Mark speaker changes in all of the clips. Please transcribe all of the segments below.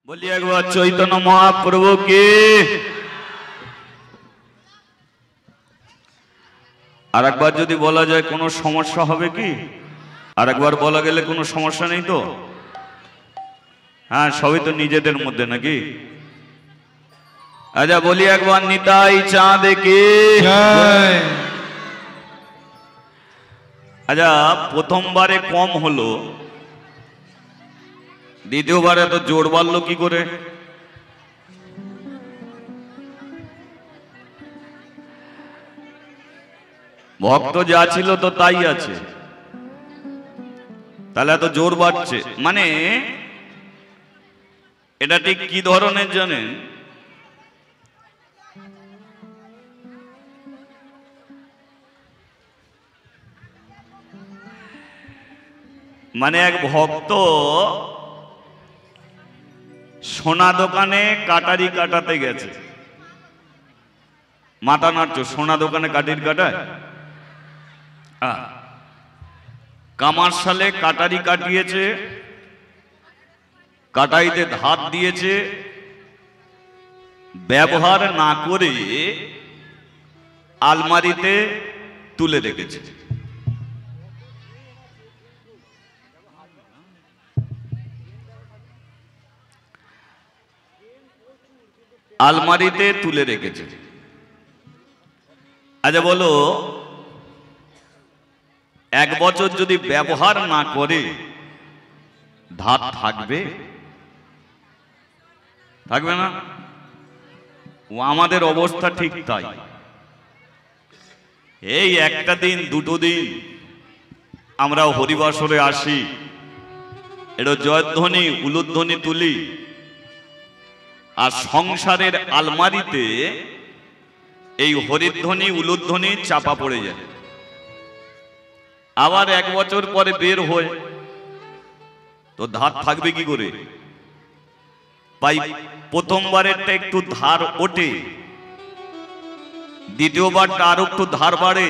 Speaker 1: বলি একবার চৈতন্য মহাপ্রভু কি। আর একবার যদি বলা যায় কোনো সমস্যা হবে কি? আর একবার বলা গেলে কোনো সমস্যা নেই তো? হ্যাঁ, সবই তো নিজেদের মধ্যে নাকি। আচ্ছা বলি একবার নিতাই চাঁদ কি। আচ্ছা প্রথমবারে কম হলো, দ্বিতীয়বারে তো জোর বাড়লো কি করে? ভক্ত যা ছিল তো তাই আছে, তাহলে এত জোর বাড়ছে মানে এটা ঠিক কি ধরনের জানেন? মানে এক ভক্ত সোনা দোকানে কাটারি কাটাতে গেছে। মাথা নাড়ছো, সোনা দোকানে কাটির কাটায় কামার সালে কাটারি কাটিয়েছে, কাটাইতে ধার দিয়েছে, ব্যবহার না করে আলমারিতে তুলে রেখেছে। আলমারিতে তুলে রেখেছে। আচ্ছা বলো, এক বছর যদি ব্যবহার না করে ধার থাকবে? থাকবে না। ও আমাদের অবস্থা ঠিক তাই। এই একটা দিন দুটো দিন আমরা হরিবাসরে আসি, এটা জয়ধ্বনি উলুধ্বনি তুলি, আর সংসারের আলমারিতে এই হরিধ্বনি উলুধ্বনি চাপা পড়ে যায়। আবার এক বছর পরে বের হয় তো ধার থাকবে কি করে? পাই প্রথমবারেরটা একটু ধার ওঠে, দ্বিতীয়বারটা আরো একটু ধার বাড়ে,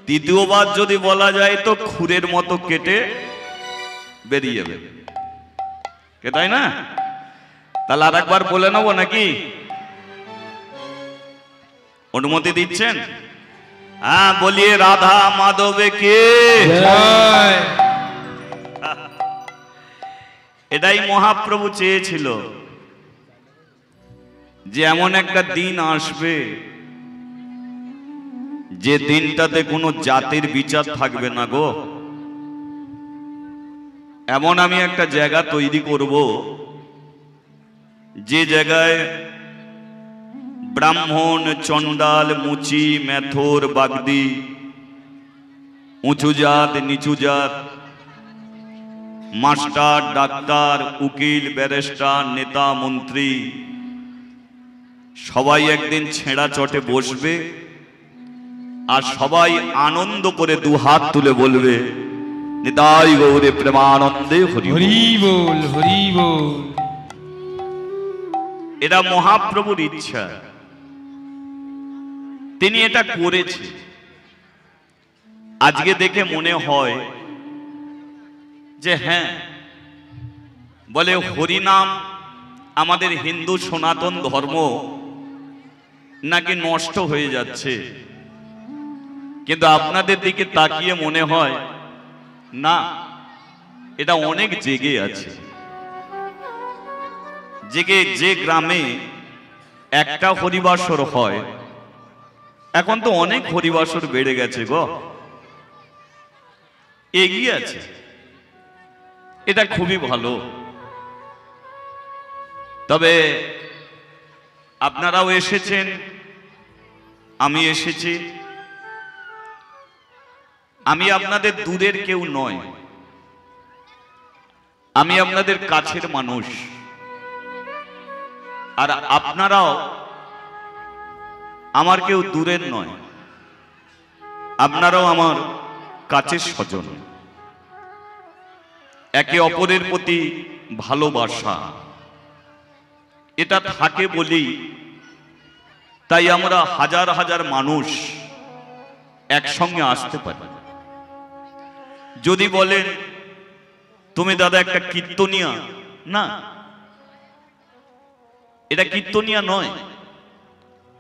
Speaker 1: তৃতীয়বার যদি বলা যায় তো খুরের মতো কেটে বেরিয়ে যাবে, তাই না? তাহলে আর একবার বলে নেবো নাকি? অনুমতি দিচ্ছেন? হ্যাঁ, বলিয়ে রাধা মাধবে কে। এটাই মহাপ্রভু চেয়েছিল যে এমন একটা দিন আসবে যে দিনটাতে কোনো জাতির বিচার থাকবে না গো। এমন আমি একটা জায়গা তৈরি করব যে জায়গায় ব্রাহ্মণ, চণ্ডাল, মুচি, মেথর, বাগদি, উঁচু জাত, নিচু জাত, মাস্টার, ডাক্তার, উকিল, ব্যারিস্টার, নেতা, মন্ত্রী সবাই একদিন ছেঁড়া চটে বসবে আর সবাই আনন্দ করে দু হাত তুলে বলবে নিতাই গৌরে প্রেমানন্দে হরি বল, হরি বল। এটা মহাপ্রভুর ইচ্ছা, তিনি এটা করেছে। আজকে দেখে মনে হয় যে হ্যাঁ, বলে হরিনাম আমাদের হিন্দু সনাতন ধর্ম নাকি নষ্ট হয়ে যাচ্ছে, কিন্তু আপনাদের দিকে তাকিয়ে মনে হয় না, এটা অনেক জেগে আছে। জেগে যে গ্রামে একটা হরিবাসর হয়, এখন তো অনেক হরিবাসর বেড়ে গেছে গো, এগিয়ে আছে। এটা খুবই ভালো। তবে আপনারাও এসেছেন, আমি এসেছি। আমি আপনাদের দূরের কেউ নয়, আমি আপনাদের কাছের মানুষ। আর আপনারাও আমার কেউ দূরের নয়, আপনারাও আমার কাছের স্বজন। একে অপরের প্রতি ভালোবাসা এটা থাকে বলি তাই আমরা হাজার হাজার মানুষ একসঙ্গে আসতে পারি। যদি বলেন তুমি দাদা একটা কীর্তনিয়া, না, এটা কীর্তনিয়া নয়।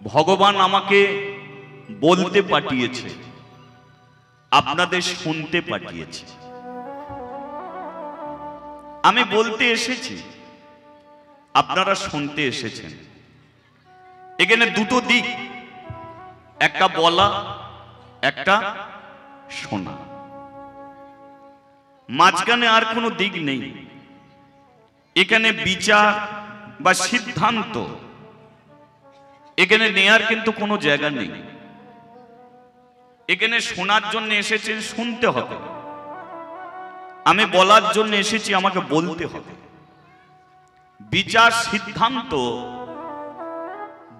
Speaker 1: ভগবান আমাকে বলতে পাঠিয়েছে, আপনাদের শুনতে পাঠিয়েছে। আমি বলতে এসেছি, আপনারা শুনতে এসেছেন। এখানে দুটো দিক, একটা বলা, একটা শোনা, মাঝখানে আর কোনো দিক নেই। এখানে বিচার বা সিদ্ধান্ত এখানে নেয়ার কিন্তু কোনো জায়গা নেই। এখানে শোনার জন্য এসেছেন, শুনতে হবে। আমি বলার জন্য এসেছি, আমাকে বলতে হবে। বিচার সিদ্ধান্ত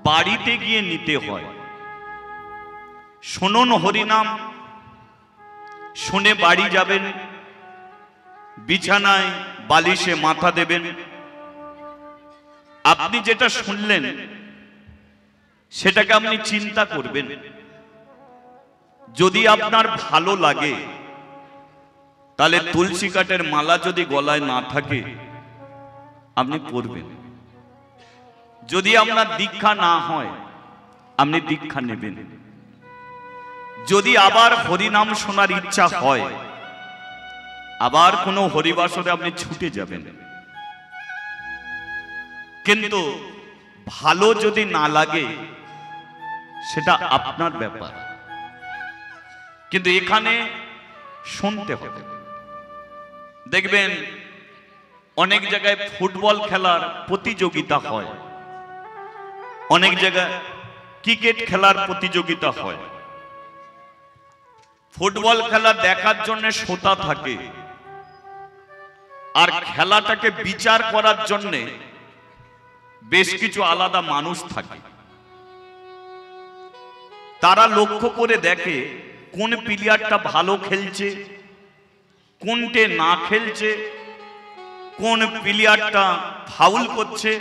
Speaker 1: বাড়িতে গিয়ে নিতে হয়। শুনুন হরিনাম, শুনে বাড়ি যাবেন, বিছানায় বালিশে মাথা দেবেন। আপনি যেটা শুনলেন সেটাকে আপনি চিন্তা করবেন। যদি আপনার ভালো লাগে, তাহলে তুলসী কাঠের মালা যদি গলায় না থাকে আপনি পরবেন। যদি আপনার দীক্ষা না হয় আপনি দীক্ষা নেবেন। যদি আবার হরিনাম শোনার ইচ্ছা হয়, আবার কোনো হরিবাসরে আপনি ছুটে যাবেন। কিন্তু ভালো যদি না লাগে সেটা আপনার ব্যাপার, কিন্তু এখানে শুনতে হবে। দেখবেন অনেক জায়গায় ফুটবল খেলার প্রতিযোগিতা হয়, অনেক জায়গায় ক্রিকেট খেলার প্রতিযোগিতা হয়। ফুটবল খেলা দেখার জন্য শ্রোতা থাকে, আর খেলাটাকে বিচার করার জন্য বেশ কিছু আলাদা মানুষ থাকে। তারা লক্ষ্য করে দেখে কোন প্লেয়ারটা ভালো খেলছে, কোনটে না খেলছে, কোন প্লেয়ারটা ফাউল করছে।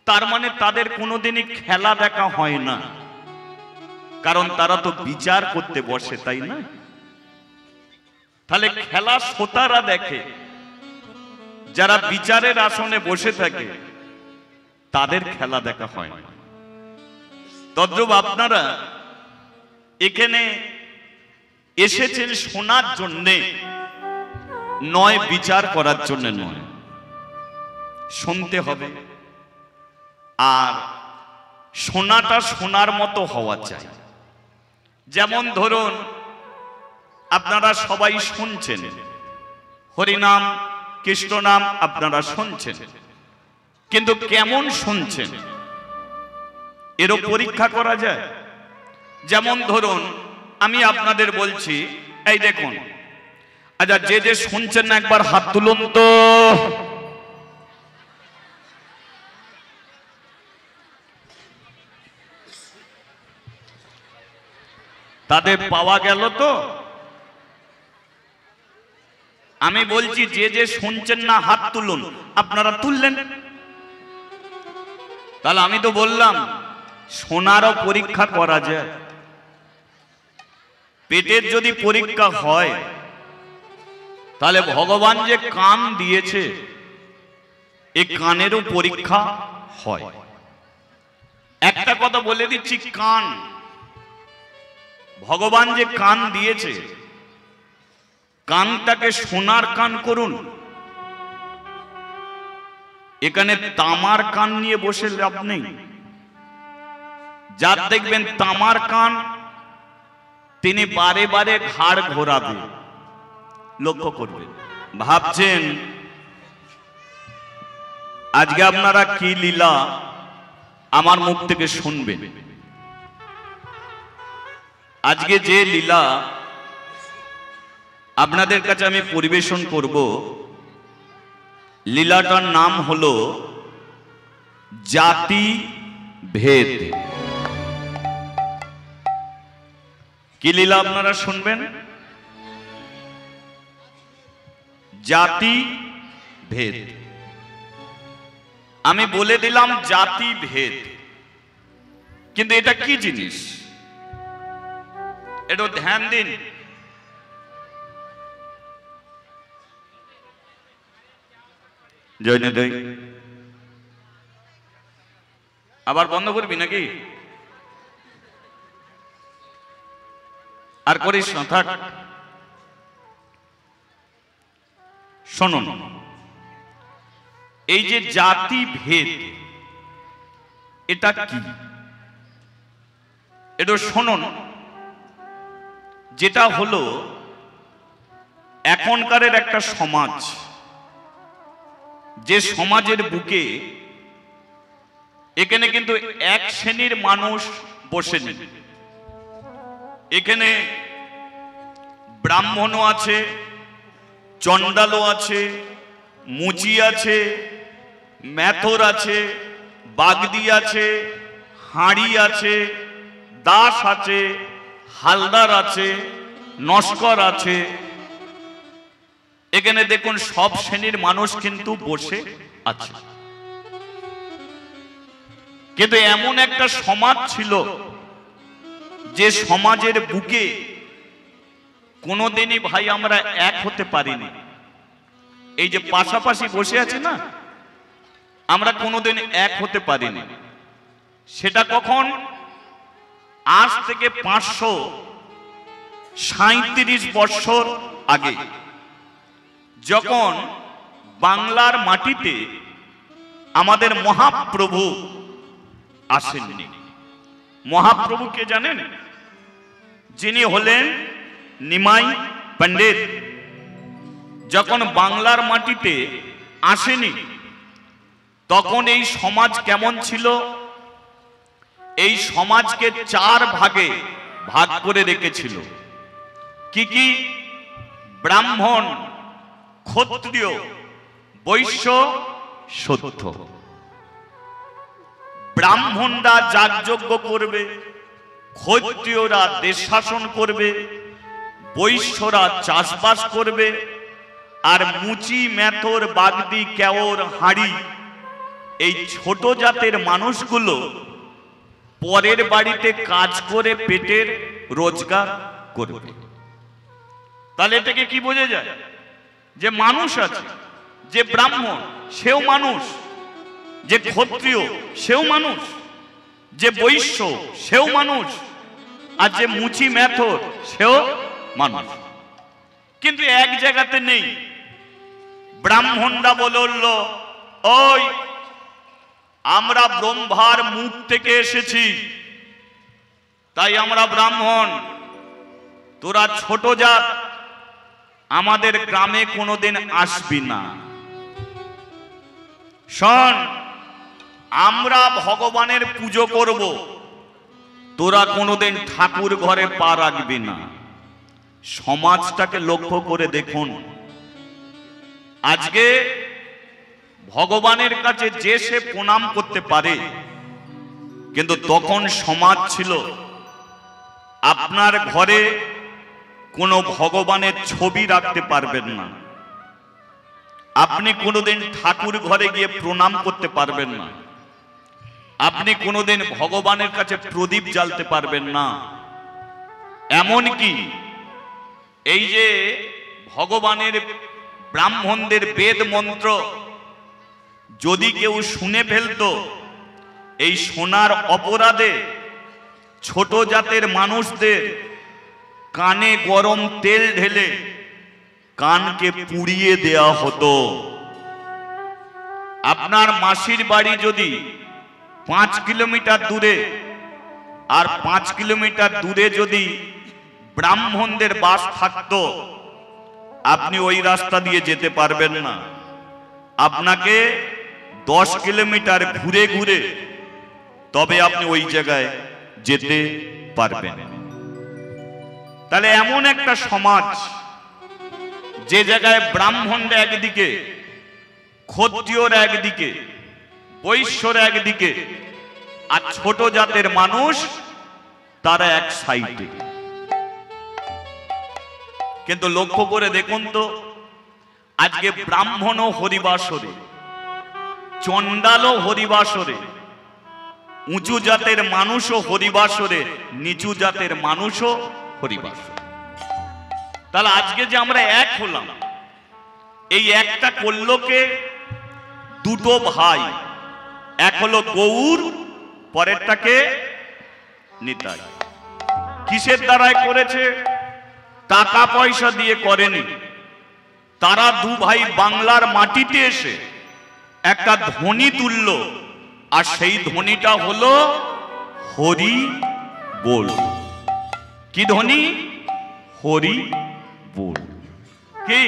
Speaker 1: তার মানে তাদের কোনোদিনই খেলা দেখা হয় না, কারণ তারা তো বিচার করতে বসে, তাই না? তাহলে খেলা শ্রোতারা দেখে, যারা বিচারের আসনে বসে থাকে তাদের খেলা দেখা হয় না। তদ্রূপ আপনারা এখানে এসেছেন শোনার জন্যে নয়, বিচার করার জন্য নয়। শুনতে হবে, আর শোনাটা শোনার মতো হওয়া চাই। যেমন ধরুন আপনারা সবাই শুনছেন হরিনাম, কৃষ্ণ নাম আপনারা শুনছেন, কিন্তু কেমন শুনছেন এরও পরীক্ষা করা যায়। যেমন ধরুন আমি আপনাদের বলছি, এই দেখুন, আচ্ছা যে যে শুনছেন না একবার হাত তুলুন তো। তাদের পাওয়া গেল তো? আমি বলছি যে যে শুনছেন না হাত তুলুন। আপনারা তুললেন, তাহলে আমি তো বললাম শোনারও পরীক্ষা করা যায়। পেটের যদি পরীক্ষা হয়, তাহলে ভগবান যে কান দিয়েছে এই কানেরও পরীক্ষা হয়। একটা কথা বলে দিচ্ছি, কান, ভগবান যে কান দিয়েছে, কানটাকে সোনার কান করুন। এখানে তামার কান নিয়ে বসে লাভ নেই। যার দেখবেন তামার কান, তিনি বারে বারে ঘাড় ঘোরাবে। লক্ষ্য করবেন। ভাবছেন আজকে আপনারা কি লীলা আমার মুখ থেকে শুনবেন। আজকে যে লীলা আপনাদের কাছে আমি পরিবেশন করব, লীলাটার নাম হলো জাতি ভেদ। কি লীলা আপনারা শুনবেন? জাতি ভেদ। আমি বলে দিলাম জাতি ভেদ, কিন্তু এটা কি জিনিস একটু ধ্যান দিন। জয় নিতাই। আবার বন্ধ করবি নাকি? আর করিস না, থাক। শুনুন, এই যে জাতি ভেদ, এটা কি? এটা শুনুন, যেটা হলো এখনকার একটা সমাজ, যে সমাজের বুকে এখানে কিন্তু এক শ্রেণীর মানুষ বসেনি। এখানে ব্রাহ্মণও আছে, চণ্ডালও আছে, মুচি আছে, মেথর আছে, বাগদি আছে, হাঁড়ি আছে, দাস আছে, হালদার আছে, নস্কর আছে। এখানে দেখুন সব শ্রেণীর মানুষ কিন্তু বসে আছে। কিন্তু এমন একটা সমাজ ছিল যে সমাজের বুকে কোনোদিনই ভাই আমরা এক হতে পারিনি। এই যে পাশাপাশি বসে আছে না, আমরা কোনোদিন এক হতে পারিনি। সেটা কখন? আজ থেকে 537 বছর আগে, যখন বাংলার মাটিতে আমাদের মহাপ্রভু আসেননি। মহাপ্রভু কে জানেন? যিনি হলেন নিমাই পণ্ডিত। যখন বাংলার মাটিতে আসেনি, তখন এই সমাজ কেমন ছিল? এই সমাজকে 4 ভাগে ভাগ করে রেখেছিল। কি কি? ব্রাহ্মণ, ক্ষত্রিয়, বৈশ্য, শূদ্র। ব্রাহ্মণরা যাগযজ্ঞ করবে, ক্ষত্রিয়রা দেশ শাসন করবে, বৈশ্যরা চাষবাস করবে, আর মুচি, মেথর, বাগদি, কেওর, হাঁড়ি, এই ছোট জাতের মানুষগুলো পরের বাড়িতে কাজ করে পেটের রোজগার করবে। তাহলে এটাকে কি বোঝা যায়? যে মানুষ আছে, যে ব্রাহ্মণ সেও মানুষ, যে ক্ষত্রিয় সেও মানুষ, যে বৈশ্য সেও মানুষ, আর যে মুচি মেথর সেও মানুষ। কিন্তু এক জায়গাতে নেই। ব্রাহ্মণরা বলল, ওই আমরা ব্রহ্মার মুখ থেকে এসেছি, তাই আমরা ব্রাহ্মণ, তোরা ছোট জাত, আমাদের গ্রামে কোনোদিন আসবি না। শোন, আমরা ভগবানের পুজো করব, তোরা কোনোদিন ঠাকুর ঘরে পা রাখবি না। সমাজটাকে লক্ষ্য করে দেখুন, আজকে ভগবানের কাছে যে সে প্রণাম করতে পারে, কিন্তু তখন সমাজ ছিল আপনার ঘরে কোনো ভগবানের ছবি রাখতে পারবেন না, আপনি কোনোদিন ঠাকুর ঘরে গিয়ে প্রণাম করতে পারবেন না, আপনি কোনোদিন ভগবানের কাছে প্রদীপ জ্বালতে পারবেন না। এমনকি এই যে ভগবানের ব্রাহ্মণদের বেদ মন্ত্র যদি কেউ শুনে ফেলতো, এই শোনার অপরাধে ছোট জাতের মানুষদের কানে গরম তেল ঢেলে কানকে পুড়িয়ে দেয়া হতো। আপনার মাসির বাড়ি যদি 5 কিলোমিটার দূরে, আর 5 কিলোমিটার দূরে যদি ব্রাহ্মণদের বাস থাকতো, আপনি ওই রাস্তা দিয়ে যেতে পারবেন না। আপনাকে 10 কিলোমিটার ঘুরে ঘুরে তবে আপনি ওই জায়গায় যেতে পারবেন। তাহলে এমন একটা সমাজ, যে জায়গায় ব্রাহ্মণরা একদিকে, ক্ষত্রিয়রা একদিকে, বৈশ্যরা একদিকে, আর ছোট জাতের মানুষ তারা এক সাইডে। কিন্তু লক্ষ্য করে দেখুন তো, আজকে ব্রাহ্মণও হরিবাসরে, চণ্ডালও হরিবাসরে, উঁচু জাতের মানুষও হরিবাসরে, নিচু জাতের মানুষও হরিবাসরে। তাহলে আজকে যে আমরা এক হলাম, এই একটা করলো কে? দুটো ভাই, এক হলো গৌর, পরেরটাকে নিতাই। কিসের দ্বারাই করেছে? টাকা পয়সা দিয়ে করেনি। তারা দু ভাই বাংলার মাটিতে এসে একটা ধ্বনি তুলল, আর সেই ধ্বনিটা হলো হরি বল। কি ধ্বনি? হরি বল। কি?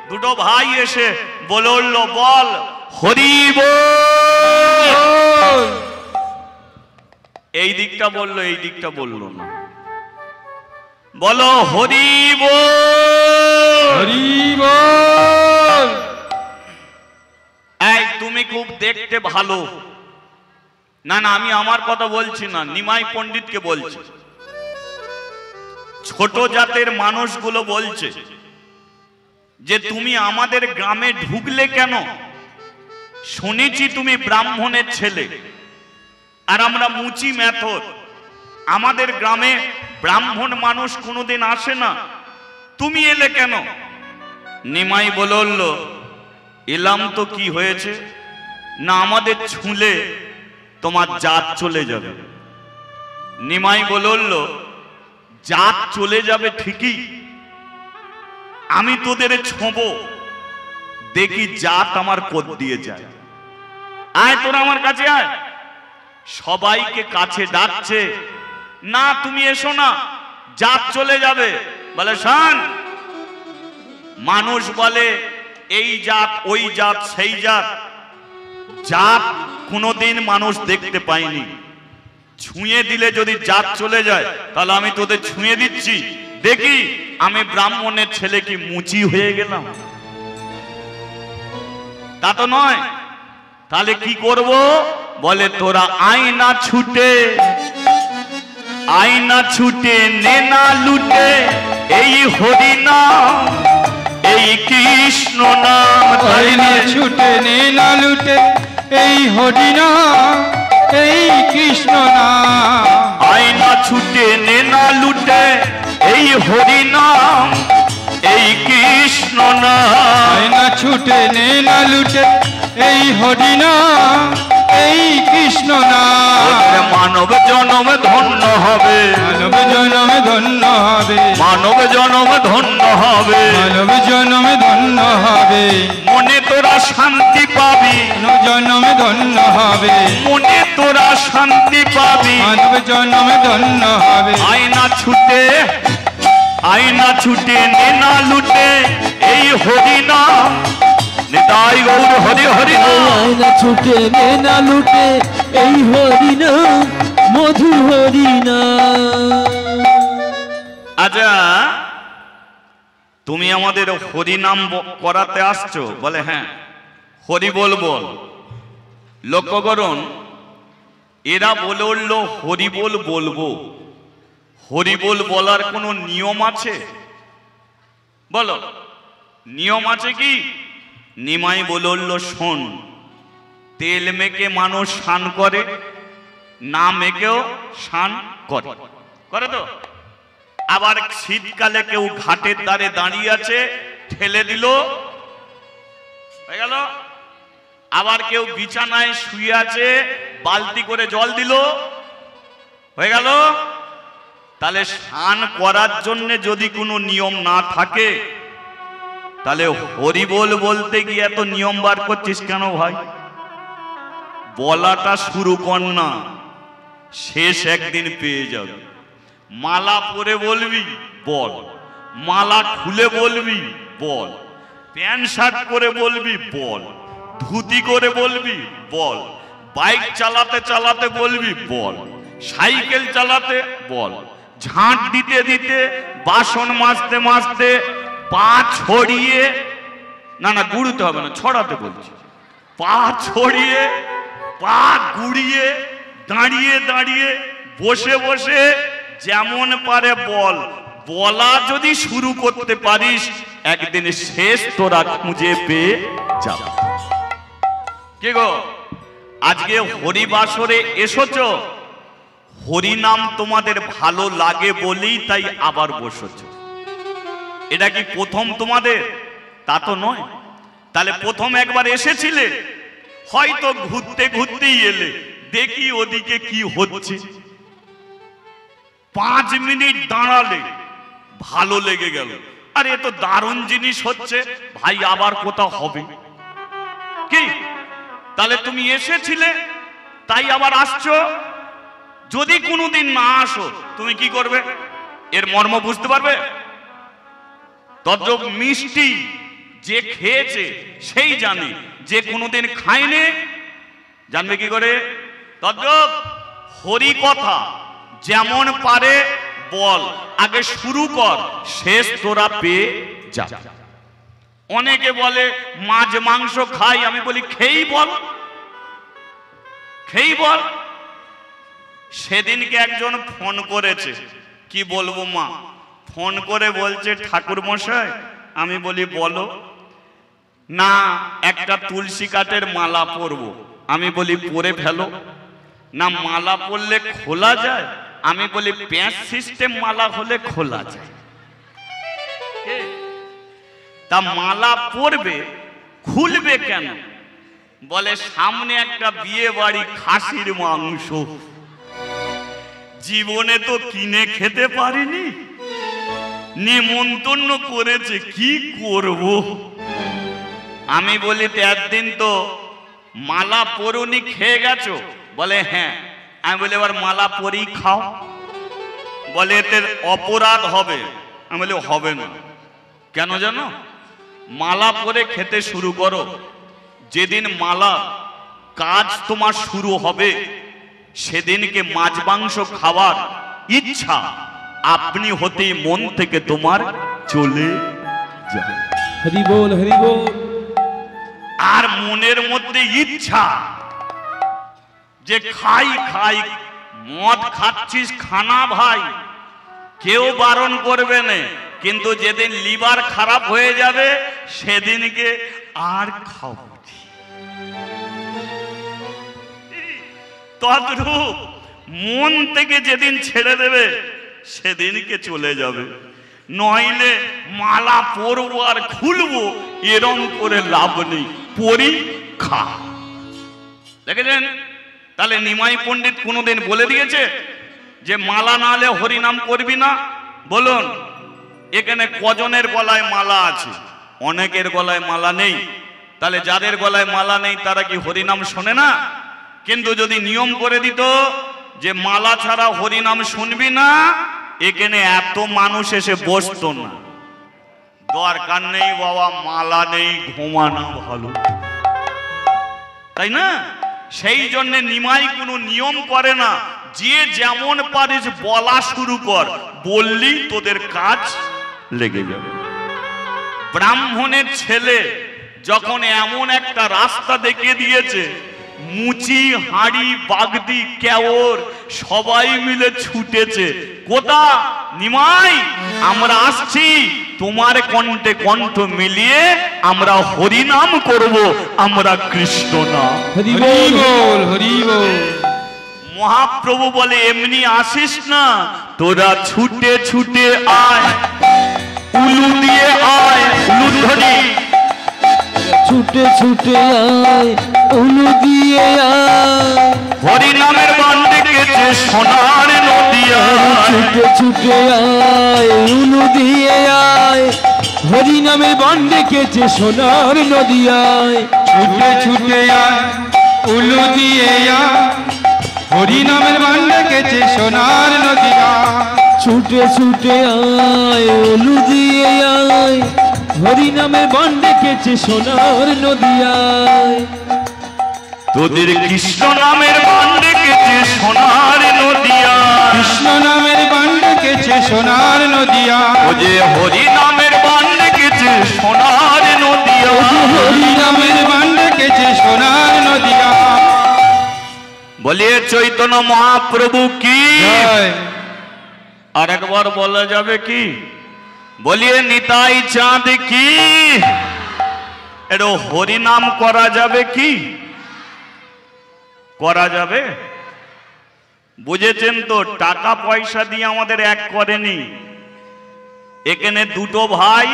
Speaker 1: দুটো ভাই এসে বলল, বল হরি বল। এই দিকটা বললো, এই দিকটা বললো না। বলো হরি বল, হরি বল। এই তুমি খুব দেখতে ভালো। না না, আমি আমার কথা বলছি না, নিমাই পণ্ডিতকে বলছি। ছোট জাতের মানুষগুলো বলছে যে তুমি আমাদের গ্রামে ঢুকলে কেন? শুনেছি তুমি ব্রাহ্মণের ছেলে, আর আমরা মুচি মেথর। আমাদের গ্রামে ব্রাহ্মণ মানুষ কোনোদিন আসে না, তুমি এলে কেন? নিমাই বলল, এলাম তো কি হয়েছে? না, আমাদের ছুঁলে তোমার জাত চলে যাবে। নিমাই বলল, জাত চলে যাবে ঠিকই, আমি তোদের ছোঁবো, দেখি জাত আমার কোদ দিয়ে যায়। আয় তোরা আমার কাছে আয়। সবাইকে কাছে ডাকছে, না তুমি এসো না, জাত চলে যাবে। বলে শোন, মানুষ বলে এই জাত ওই জাত সেই জাত, জাত কোনোদিন মানুষ দেখতে পায়নি। ছুঁয়ে দিলে যদি জাত চলে যায়, তাহলে আমি তোদের ছুঁয়ে দিচ্ছি, দেখি আমি ব্রাহ্মণের ছেলে কি মুচি হয়ে গেলাম? তা তো নয়। তাহলে কি করব? বলে তোরা আয়না ছুটে, আয়না ছুটে নে না লুটে, এই হরি নাম, এই কৃষ্ণ নাম।
Speaker 2: আয়না ছুটে নে না লুটে, এই হরি নাম, এই কৃষ্ণ নাম।
Speaker 1: আয়না ছুটে নে না লুটে, এই হরি নাম, এই কৃষ্ণ নাম।
Speaker 2: আয়না ছুটে নে না লুটে, এই হরি নাম, এই কৃষ্ণ নাম।
Speaker 1: মানব জনম ধন্য হবে,
Speaker 2: মানব জনম ধন্য হবে,
Speaker 1: মানব জনম ধন্য হবে,
Speaker 2: মানব জনম ধন্য হবে।
Speaker 1: মনে তোরা শান্তি পাবি,
Speaker 2: মানব জনম ধন্য হবে,
Speaker 1: মনে তোরা শান্তি পাবি,
Speaker 2: মানব জনম ধন্য হবে।
Speaker 1: আয়না ছুটে, আয়না ছুটে নে না লুটে, এই হরি নাম, নিতাই গৌর হরি হরি নাম।
Speaker 3: আয়না ছুটে নে না লুটে, এই হরি নাম, মধু হরি নাম।
Speaker 1: আচ্ছা, তুমি আমাদের হরি নাম করাতে আসছো? বলে হ্যাঁ। হরি বল বল। লক্ষ্য করুন, এরা বলে উঠল হরি বল বলবো। হরি বল বলার কোনো নিয়ম আছে? বলো, নিয়ম আছে কি? নিমাই বলে উঠল, শোন, তেল মেখে মানুষ স্নান করে, না মেখেও স্নান করে, করে তো? আবার শীতকালে কেউ ঘাটের ধারে দাঁড়িয়ে আছে, ঠেলে দিল, হয়ে গেল। আবার কেউ বিছানায় শুয়ে আছে, বালতি করে জল দিল, হয়ে গেল। তাহলে স্নান করার জন্য যদি কোনো নিয়ম না থাকে, তাহলে হরি বল বলতে গিয়ে এত নিয়ম বার করছিস কেন ভাই? বলাটা শুরু কর না, শেষ একদিন পেয়ে যাবে। মালা পরে বলবি বল, মালা খুলে বলবি বল, প্যান্ট শার্ট পরে বলবি বল, ধুতি করে বলবি বল, বাইক চালাতে চালাতে বলবি বল, সাইকেল চালাতে বল, ঝাঁট দিতে দিতে, বাসন মাজতে মাজতে পা ছড়িয়ে, না না গুড়তে হবে না, ছড়াতে বলছি, পা ছড়িয়ে, পা গুড়িয়ে, দাঁড়িয়ে দাঁড়িয়ে, বসে বসে, যেমন পারে বল। বলা যদি শুরু করতে পারিস, একদিন শেষ তোরা খুঁজে পেয়ে যাব। কি গো, আজকে হরিবাসরে এসেছো, হরি নাম তোমাদের ভালো লাগে বলেই তাই আবার বসেছো। এটা কি প্রথম তোমাদের? তা তো নয়। তাহলে প্রথম একবার এসেছিলে, হয়তো ঘুরতে ঘুরতেই এলে, দেখি ওদিকে কি হচ্ছে। 5 মিনিট দাঁড়ালে ভালো লেগে গেল, আরে এ তো দারুণ জিনিস হচ্ছে, ভাই আবার কোথাও হবে কি? তাহলে তুমি এসেছিলে তাই আবার আসছো। যদি কোনোদিন না আসো তুমি কি করবে? এর মর্ম বুঝতে পারবে? তদ্রূপ মিষ্টি যে খেয়েছে সেই জানে, যে কোনোদিন খায়নি জানবে কি করে? তদ্রূপ হরি কথা যেমন পারে বল, আগে শুরু কর, শেষ তোরা পেয়ে যা। অনেকে বলে মাছ মাংস খাই, আমি বলি খেই বল, খেই বল। সেদিনকে একজন ফোন করেছে, কি বলবো মা, ফোন করে বলছে ঠাকুর মশাই, আমি বলি বলো না, একটা তুলসী কাঠের মালা পরবো। আমি বলি পরে ফেলো না, মালা পরলে খোলা যায়? আমি বলি প্যাঁচ সিস্টেম মালা হলে খোলা যায়। তা মালা পরবে, খুলবে কেন? বলে সামনে একটা বিয়ে বাড়ি, খাসির মাংস, জীবনে তো কিনে খেতে পারিনি, নিমন্ত্রণ করেছে, কি করব? আমি বলি একদিন তো মালা পরুনি, খেয়ে গেছো? বলে হ্যাঁ। আমি বলি এবার মালা পরেই খাও। বলে এতে অপরাধ হবে। আমি বলি হবে না। কেন জানো? মালা পরে খেতে শুরু করো, যেদিন মালা কাজ তোমার শুরু হবে সেদিনকে মাছ মাংস খাওয়ার ইচ্ছা আপনি হতেই মন থেকে তোমার চলে যাবে।
Speaker 3: হরি বল, হরি বল।
Speaker 1: আর মনের মধ্যে ইচ্ছা যে খাই খাই, মদ খাচ্ছিস খানা ভাই, কেউ বারণ করবে না, কিন্তু যেদিন লিভার খারাপ হয়ে যাবে সেদিনকে আর খাবো। তদ্রূপ মন থেকে যেদিন ছেড়ে দেবে সেদিনকে চলে যাবে। নইলে মালা পরবো আর খুলবো, এরম করে লাভ নেই, পরীক্ষা। দেখেছেন? তাহলে নিমাই পণ্ডিত কোনোদিন বলে দিয়েছে যে মালা না হলে হরিনাম করবি না? বলুন, এখানে কজনের গলায় মালা আছে? অনেকের গলায় মালা নেই। তাহলে যাদের গলায় মালা নেই তারা কি হরিনাম শোনে না? কিন্তু যদি নিয়ম করে দিত যে মালা ছাড়া হরিনাম শুনবি না, এখানে এত মানুষ এসে বসতো না। দরকার নেই বাবা, মালা নেই, ঘুমানো ভালো, তাই না? সেই জন্য নিমাই কোনো নিয়ম করে না, যে যেমন পারিস বলা শুরু কর, বললি তোদের কাজ লেগে যাবে। ব্রাহ্মণের ছেলে যখন এমন একটা রাস্তা দেখিয়ে দিয়েছে, মুচি হাঁড়ি বাগদি কেওর সবাই মিলে ছুটেছে। কোথা? নিমাই, আমরা আসছি, তোমার কণ্ঠে কণ্ঠ মিলিয়ে আমরা হরিনাম করব, আমরা কৃষ্ণ নাম।
Speaker 2: হরি বল, হরি বল।
Speaker 1: মহাপ্রভু বলে এমনি আসিস না, তোরা ছুটে ছুটে আয়, উলু দিয়ে আয়, উলুধ্বনি।
Speaker 3: ছুটে ছুটে আয়, উলু দিয়ে আয়,
Speaker 1: হরিনামের বান ডেকেছে সোনার নদিয়ায়।
Speaker 3: ছুটে ছুটে আয়, উলু দিয়ে আয়, হরিনামের বান ডেকেছে সোনার নদিয়ায়।
Speaker 2: ছুটে ছুটে আয়, উলু দিয়ে আয়, হরিনামের বান ডেকেছে সোনার নদিয়া।
Speaker 3: ছুটে ছুটে আয়, উলু দিয়ে আয়, হরিনামের বান ডেকেছে সোনার নদিয়ায়।
Speaker 1: তোদের কৃষ্ণ নামের বান ডেকেছে সোনার নদিয়ায়।
Speaker 2: কৃষ্ণ নামের বান ডেকেছে সোনার নদিয়া।
Speaker 1: ও যে হরি নামের বান ডেকেছে সোনার নদিয়ায়।
Speaker 2: হরি নামের বান ডেকেছে সোনার নদিয়া।
Speaker 1: বলিয়ে চৈতন্য মহাপ্রভু কি? আর একবার বলা যাবে কি? বলিয়ে নিতাই চাঁদ কি? এরো হরিনাম করা যাবে কি? করা যাবে? বুঝেছেন তো? টাকা পয়সা দিয়ে আমাদের এক করেনি। এখানে দুটো ভাই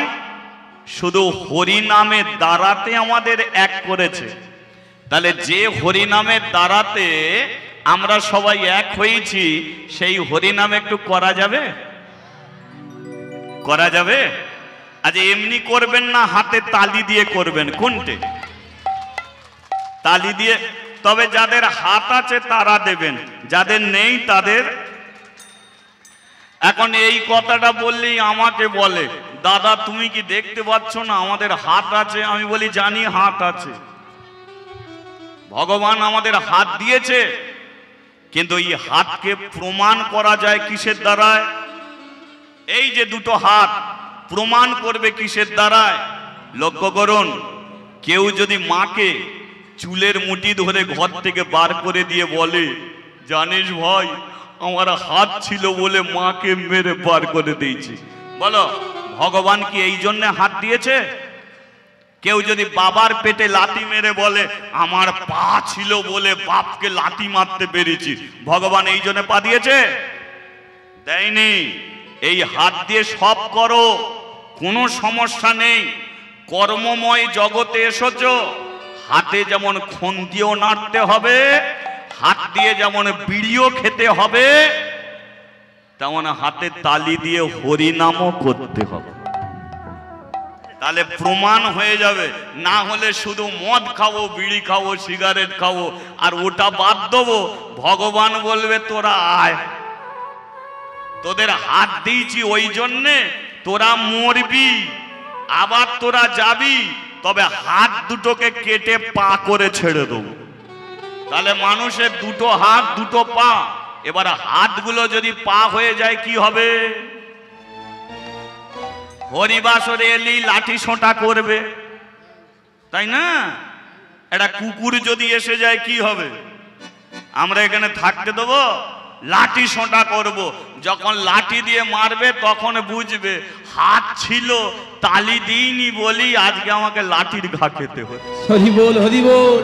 Speaker 1: শুধু হরিনামের দ্বারাতে আমাদের এক করেছে। তাহলে যে হরিনামের দ্বারাতে আমরা সবাই এক হয়েছি, সেই হরিনাম একটু করা যাবে? করা যাবে? আজ এমনি করবেন না হাতে তালি দিয়ে করবেন? কোনটে? তালি দিয়ে। তবে যাদের হাত আছে তারা দেবেন, যাদের নেই তাদের। এখন এই কথাটা বললেই আমাকে বলে, দাদা তুমি কি দেখতে পাচ্ছ না আমাদের হাত আছে? আমি বলি জানি হাত আছে, ভগবান আমাদের হাত দিয়েছে, কিন্তু এই হাতকে প্রমাণ করা যায় কিসের দ্বারায়? এই যে দুটো হাত প্রমাণ করবে কিসের দ্বারায়? লক্ষ্য করুন, কেউ যদি মাকে চুলের মুঠি ধরে ঘর থেকে বার করে দিয়ে বলে, জানিস ভাই আমার হাত ছিল বলে মাকে মেরে বার করে দিয়েছি, বলো ভগবান কি এই জন্য হাত দিয়েছে? কেউ যদি বাবার পেটে লাথি মেরে বলে, আমার পা ছিল বলে বাপকে লাথি মারতে পেরেছি, ভগবান এই জন্য পা দিয়েছে? দেয়নি। এই হাত দিয়ে সব করো, কোনো সমস্যা নেই। কর্মময় জগতে এসেছো, হাতে যেমন খন্তিও নাড়তে হবে, হাত দিয়ে যেমন বিড়িও খেতে হবে, তেমন হাতে তালি দিয়ে হরিনামও করতে হবে। তাহলে প্রমাণ হয়ে যাবে। না হলে শুধু মদ খাবো, বিড়ি খাবো, সিগারেট খাবো, আর ওটা বাদ দেবো, ভগবান বলবে তোরা আয়, তোদের হাত দিয়েছি ওই জন্যে তোরা মরবি, আবার তোরা যাবি, তবে হাত দুটোকে কেটে পা করে ছেড়ে দেবো। তাহলে মানুষের দুটো হাত দুটো পা, এবার হাতগুলো যদি পা হয়ে যায় কি হবে? হরিবাসরে এলি লাঠি সোঁটা করবে, তাই না? একটা কুকুর যদি এসে যায় কি হবে? আমরা এখানে থাকতে দেবো? লাঠি সোঁটা করব। যখন লাঠি দিয়ে মারবে তখন বুঝবে হাত ছিল, তালি দিইনি বলি আজকে আমাকে লাঠির ঘা খেতে হচ্ছে।
Speaker 3: হরি বল, হরি বল।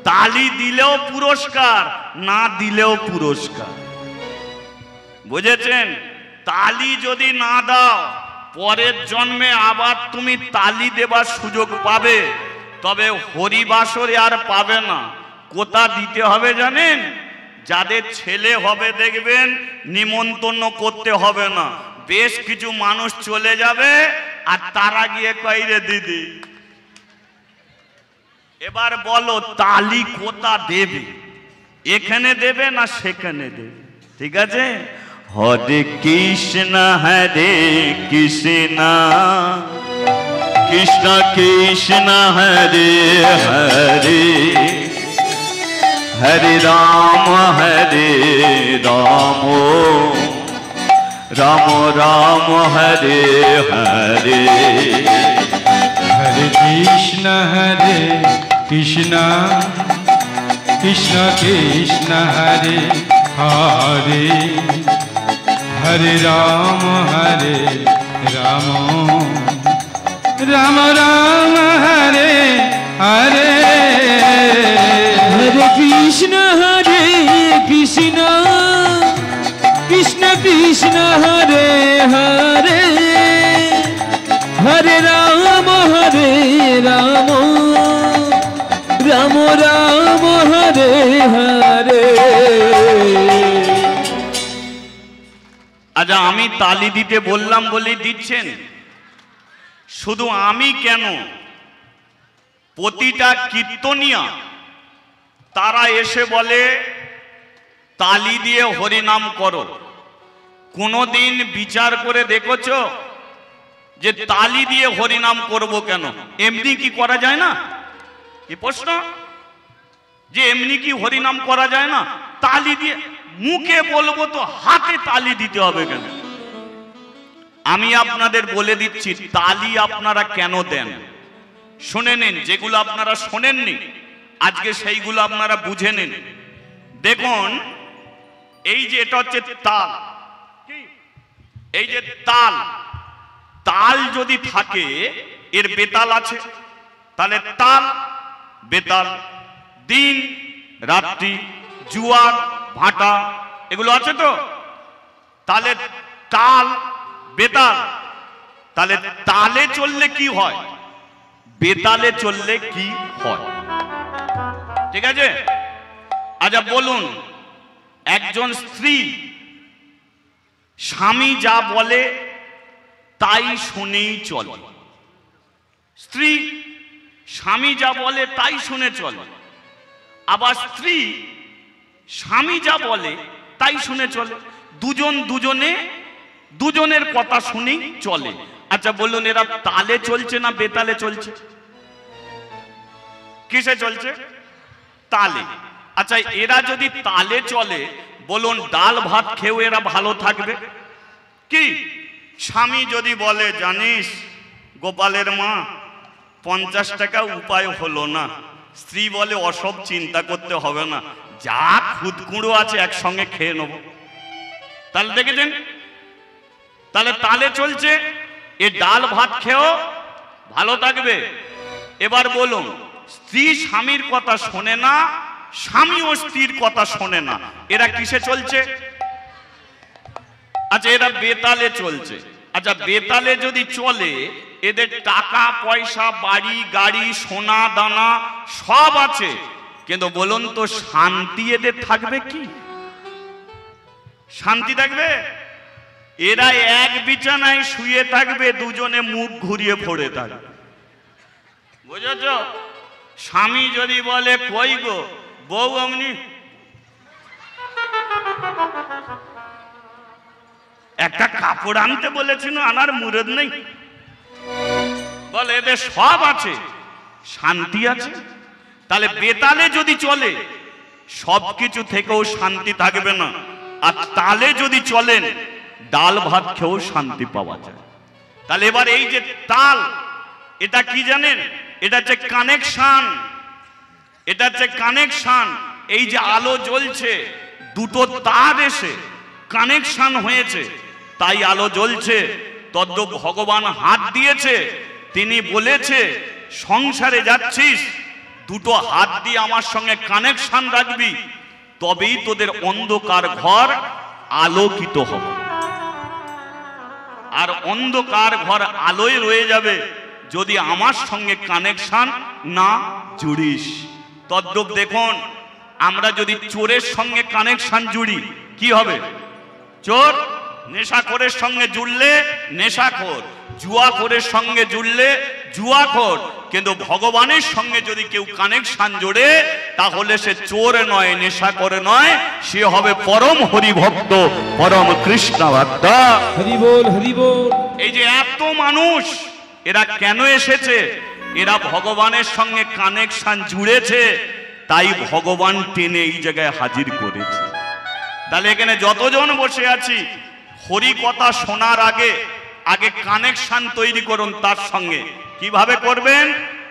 Speaker 1: তালি দিলেও পুরস্কার, না দিলেও পুরস্কার, বুঝেছেন? তালি যদি না দাও, পরের জন্মে আবার তুমি তালি দেবার সুযোগ পাবে, তবে হরিবাসরে আর পাবে না। কোথা দিতে হবে জানেন? যাদের ছেলে হবে দেখবেন নিমন্ত্রণ করতে হবে না, বেশ কিছু মানুষ চলে যাবে আর তারা গিয়ে কয়, রে দিদি এবার বলো তালি কোথা দেবে, এখানে দেবে না সেখানে দেবে? ঠিক আছে? হরে কৃষ্ণ হরে কৃষ্ণ কৃষ্ণ কৃষ্ণ হরে হরে হরে রাম রাম রাম হরে হরে।
Speaker 2: হরে কৃষ্ণ কৃষ্ণ কৃষ্ণ হরে হরে হরে রাম রাম রাম হরে হরে।
Speaker 3: হরে কৃষ্ণ কৃষ্ণ কৃষ্ণ হরে হরে হরে রাম রাম রাম রাম হরে হরে।
Speaker 1: আচ্ছা, আমি তালি দিতে বললাম বলেই দিচ্ছেন? শুধু আমি কেন, প্রতিটা কীর্তনিয়া তারা এসে বলে তালি দিয়ে হরিনাম করো। কোনদিন বিচার করে দেখেছো যে তালি দিয়ে হরিনাম করব কেন? এমনি কি করা যায় না? কি প্রশ্ন? যে এমনি কি হরিনাম করা যায় না? তালি দিয়ে মুখে বলবো তো হাতে তালি দিতে হবে কেন? আমি আপনাদের বলে দিচ্ছি তালি আপনারা কেন দেন। শুনে নিন, যেগুলো আপনারা শোনেননি আজকে সেইগুলো আপনারা বুঝে নিন। দেখুন, এই যে এটা হচ্ছে তাল, এই যে তাল, তাল যদি থাকে এর বেতাল আছে, তাহলে তাল বেতাল, দিন রাত্রি, জুয়ার ভাটা এগুলো আছে তো, তাহলে তাল বেতাল। তাহলে তালে চললে কি হয়, বেতালে চললে কি হয়? ঠিক আছে? আচ্ছা বলুন, একজন স্ত্রী স্বামী যা বলে তাই শুনেই চলে। স্ত্রী স্বামী যা বলে তাই শুনে চলে, আবার স্ত্রী স্বামী যা বলে তাই শুনে চলে। দুজনের কথা শুনেই চলে। আচ্ছা বলুন, এরা তালে চলছে না বেতালে চলছে? কিসে চলছে? তালে। আচ্ছা এরা যদি তালে চলে, বলুন ডাল ভাত খেয়েও এরা ভালো থাকবে কি? স্বামী যদি বলে, জানিস গোপালের মা 50 টাকা উপায় হলো না, স্ত্রী বলে অসব চিন্তা করতে হবে না, যা খুদকুঁড়ো আছে একসঙ্গে খেয়ে নেব। তাহলে দেখেছেন, তাহলে তালে চলছে, এ ডাল ভাত খেয়েও ভালো থাকবে। এবার বলুন, স্ত্রী স্বামীর কথা শোনে না, স্বামী ও স্ত্রীর কথা শোনে না, এরা কিসে চলছে? আচ্ছা এরা বেতালে চলছে। আচ্ছা বেতালে যদি চলে, এদের টাকা পয়সা বাড়ি গাড়ি সোনা দানা সব আছে, কিন্তু বলুন তো শান্তি এদের থাকবে কি? শান্তি থাকবে? এরা এক বিছানায় শুয়ে থাকবে, দুজনে মুখ ঘুরিয়ে পড়ে থাকবে। বুঝেছ? স্বামী যদি বলে, কই গো বউ অমনি, একটা কাপড় আনতে বলেছিল, আনার মুরদ নেই, বলে এদের সব আছে, শান্তি আছে। তাহলে বেতালে যদি চলে, সবকিছু থেকেও শান্তি থাকবে না, আর তালে যদি চলেন, ডাল ভাত খেয়েও শান্তি পাওয়া যায়। তাহলে এবার এই যে তাল, এটা কি জানেন? এটা হচ্ছে কানেকশন। এটা হচ্ছে কানেকশন। এই যে আলো জ্বলছে, দুটো তার এসে কানেকশন হয়েছে, তাই আলো জ্বলছে। তদ্রূপ ভগবান হাত দিয়েছে, তিনি বলেছে সংসারে যাচ্ছিস, দুটো হাত দিয়ে আমার সঙ্গে কানেকশন রাখবি, তবেই তোদের অন্ধকার ঘর আলোকিত হবে। আর অন্ধকার ঘর আলোয় রয়ে যাবে যদি আমার সঙ্গে কানেকশন না জুড়িস। তদ্রূপ দেখুন, আমরা যদি চোরের সঙ্গে কানেকশন জুড়ি, কি হবে? চোর। নেশাখোরের সঙ্গে জুড়লে নেশাখোর, জুয়াখোরের সঙ্গে জুড়লে জুয়াখোর। কিন্তু ভগবানের সঙ্গে যদি কেউ কানেকশন জোড়ে, তাহলে সে চোর নয়, নেশাখোর নয়, সে হবে পরম হরিভক্ত, পরম কৃষ্ণ ভক্ত।
Speaker 3: হরি বল, হরি বল।
Speaker 1: এই যে এত মানুষ, এরা কেন এসেছে? এরা ভগবানের সঙ্গে কানেকশন জুড়েছে, তাই ভগবান টেনে এই জায়গায় হাজির করেছে। তাহলে এখানে যতজন বসে আছি, হরি কথা শোনার আগে আগে কানেকশন তৈরি করুন তার সঙ্গে। কিভাবে করবেন?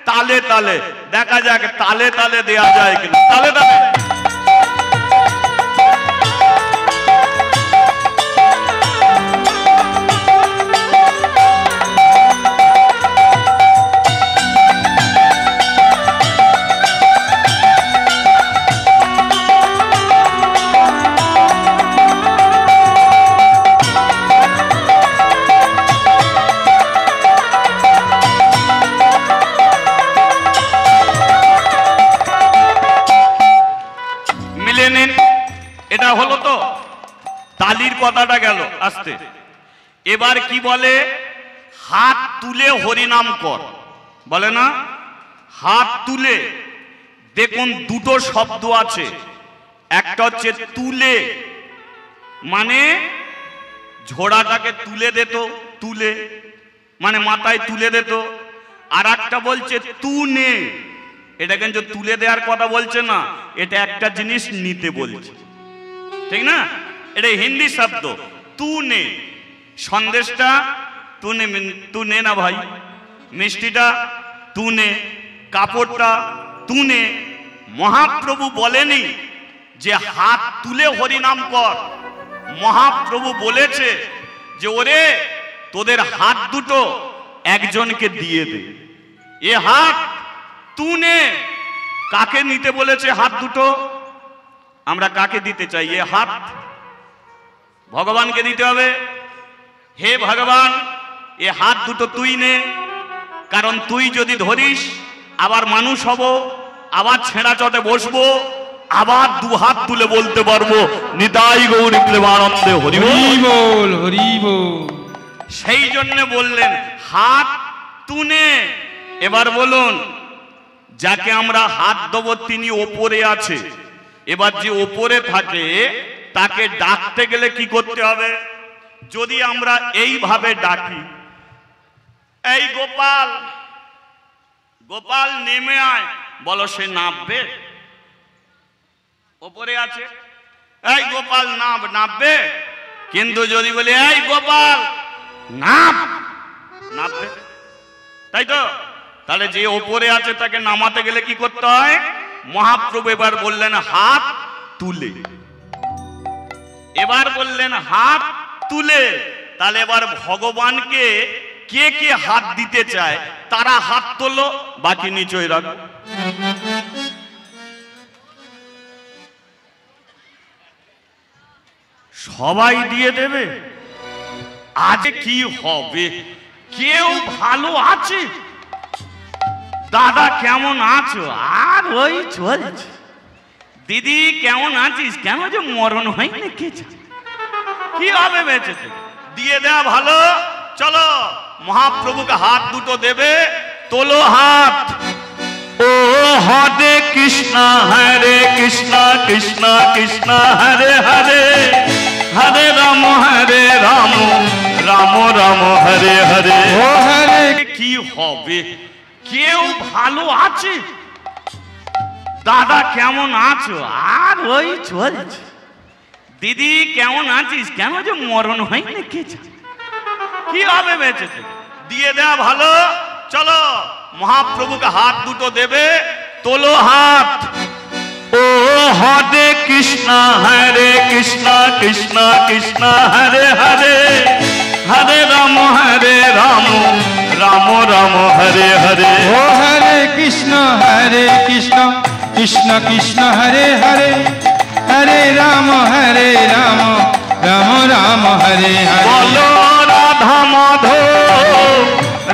Speaker 1: তালে তালে। দেখা যাক তালে তালে দেয়া যায় কিনা। তালে তালে। এটা হলো তো তালির কথাটা গেল আস্তে। এবার কি বলে? হাত তুলে হরিনাম কর, বলে না? হাত তুলে। দেখুন দুটো শব্দ আছে, একটা হচ্ছে তুলে, মানে ঝোড়াটাকে তুলে দিত, তুলে মানে মাথায় তুলে দিত। আর একটা বলছে তুনে, এটা কিন্তু তুলে দেওয়ার কথা বলছে না, এটা একটা জিনিস নিতে বলছে, ঠিক না? এটা হিন্দি শব্দ তুনে। সন্দেশটা তুনে, তুনে না ভাই, মিষ্টিটা তুনে, কাপড়টা তুনে। মহাপ্রভু বলেনি যে হাত তুলে হরিনাম কর। মহাপ্রভু বলেছে যে ওরে তোদের হাত দুটো একজনকে দিয়ে দে। এ হাত তুনে। কাকে নিতে বলেছে হাত দুটো? আমরা কাকে দিতে চাই? এ হাত ভগবানকে দিতে হবে। হে ভগবান, এ হাত দুটো তুই নে, কারণ তুই যদি ধরিস আবার মানুষ হব, আবার ছেঁড়া চটে বসবো, আবার দু হাত তুলে বলতে পারবো নিতাই গৌর প্রেমানন্দে হরি
Speaker 2: বল, হরি বল।
Speaker 1: সেই জন্য বললেন হাত তুলে। এবার বলুন, যাকে আমরা হাত দেবো তিনি ওপরে আছে। এবার যে ওপরে থাকে তাকে ডাকতে গেলে কি করতে হবে? যদি আমরা এইভাবে ডাকি, এই গোপাল, গোপাল নেমে আয়, বলো, সে নামবে? ওপরে আছে, এই গোপাল নাম, নামবে? কিন্তু যদি বলি এই গোপাল নাম, নামবে? তাই তো? তাহলে যে ওপরে আছে তাকে নামাতে গেলে কি করতে হয়? মহাপ্রভু এবার বললেন হাত তুলে। এবার বললেন হাত তুলে। তাহলে এবার ভগবানকে কে কে হাত দিতে চায় তারা হাত তোলো, বাকি নিচয় রাখো। সবাই দিয়ে দেবে? আজ কি হবে? কেউ ভালো আছে? দাদা কেমন আছো? আর ওই চলছে। দিদি কেমন আছিস? কেন যে মরণ হয়নি কে জানে? কি হবে বেঁচে থেকে? দিয়ে দেওয়া ভালো। চলো মহাপ্রভুকে হাত দুটো দেবে, তোলো হাত। ও হরে কৃষ্ণ হরে কৃষ্ণ কৃষ্ণ কৃষ্ণ হরে হরে, হরে রাম রাম রাম হরে হরে।
Speaker 2: ও হরে,
Speaker 1: কি হবে? কেউ ভালো আছে? দাদা কেমন আছো? আর ওই চলছে। দিদি কেমন আছিস? কেন যে মরণ হয়নি কে জানে? কি হবে বেঁচে থেকে? দিয়ে দেওয়া ভালো। চলো মহাপ্রভুকে হাত দুটো দেবে, তোলো হাত। ও হরে কৃষ্ণ কৃষ্ণ কৃষ্ণ হরে হরে, হরে রাম রাম রাম হরে হরে।
Speaker 2: ও হরে কৃষ্ণ কৃষ্ণ কৃষ্ণ হরে হরে, হরে রাম রাম রাম হরে হরে।
Speaker 1: বলো রাধা মাধব,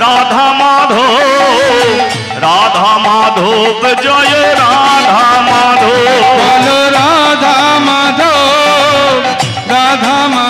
Speaker 1: রাধা মাধব, রাধা মাধব জয় রাধা মাধব।
Speaker 2: বলো রাধা মাধব, রাধা মাধব